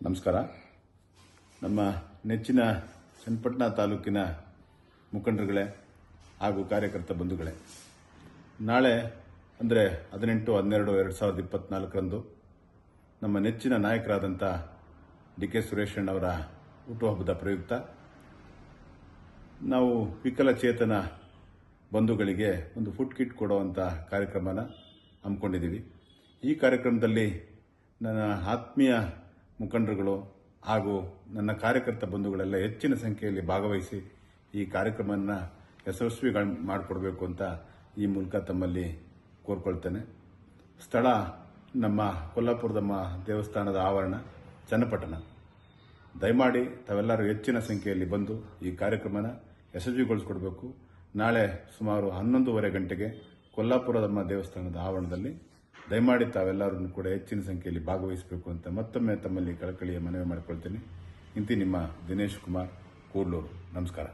ನಮಸ್ಕಾರ. ನಮ್ಮ ನೆಚ್ಚಿನ ಚನ್ನಪಟ್ಟಣ ತಾಲೂಕಿನ ಮುಖಂಡರುಗಳೇ ಹಾಗೂ ಕಾರ್ಯಕರ್ತ ಬಂಧುಗಳೇ, ನಾಳೆ ಅಂದರೆ 18-12-2024 ನಮ್ಮ ನೆಚ್ಚಿನ ನಾಯಕರಾದಂಥ ಡಿ.ಕೆ. ಸುರೇಶಣ್ಣವರ ಹುಟ್ಟುಹಬ್ಬದ ಪ್ರಯುಕ್ತ ನಾವು ವಿಕಲಚೇತನ ಬಂಧುಗಳಿಗೆ ಒಂದು ಫುಡ್ ಕಿಟ್ ಕೊಡುವಂಥ ಕಾರ್ಯಕ್ರಮನ ಹಮ್ಮಿಕೊಂಡಿದ್ದೀವಿ. ಈ ಕಾರ್ಯಕ್ರಮದಲ್ಲಿ ನನ್ನ ಆತ್ಮೀಯ ಮುಖಂಡರುಗಳು ಹಾಗೂ ನನ್ನ ಕಾರ್ಯಕರ್ತ ಬಂಧುಗಳೆಲ್ಲ ಹೆಚ್ಚಿನ ಸಂಖ್ಯೆಯಲ್ಲಿ ಭಾಗವಹಿಸಿ ಈ ಕಾರ್ಯಕ್ರಮವನ್ನು ಯಶಸ್ವಿ ಮಾಡಿಕೊಡ್ಬೇಕು ಅಂತ ಈ ಮೂಲಕ ತಮ್ಮಲ್ಲಿ ಕೋರ್ಕೊಳ್ತೇನೆ. ಸ್ಥಳ ನಮ್ಮ ಕೊಲ್ಲಾಪುರದಮ್ಮ ದೇವಸ್ಥಾನದ ಆವರಣ, ಚನ್ನಪಟ್ಟಣ. ದಯಮಾಡಿ ತಾವೆಲ್ಲರೂ ಹೆಚ್ಚಿನ ಸಂಖ್ಯೆಯಲ್ಲಿ ಬಂದು ಈ ಕಾರ್ಯಕ್ರಮನ ಯಶಸ್ವಿಗೊಳಿಸಿಕೊಡ್ಬೇಕು. ನಾಳೆ ಸುಮಾರು 11:30 ಗಂಟೆಗೆ ಕೊಲ್ಲಾಪುರದಮ್ಮ ದೇವಸ್ಥಾನದ ಆವರಣದಲ್ಲಿ ದಯಮಾಡಿ ತಾವೆಲ್ಲರೂ ಕೂಡ ಹೆಚ್ಚಿನ ಸಂಖ್ಯೆಯಲ್ಲಿ ಭಾಗವಹಿಸಬೇಕು ಅಂತ ಮತ್ತೊಮ್ಮೆ ತಮ್ಮಲ್ಲಿ ಕಳಕಳಿಯ ಮನವಿ ಮಾಡಿಕೊಳ್ತೇನೆ. ಇಂತಿ ನಿಮ್ಮ ದಿನೇಶ್ ಕುಮಾರ್ ಕೂಡ್ಲೂರು. ನಮಸ್ಕಾರ.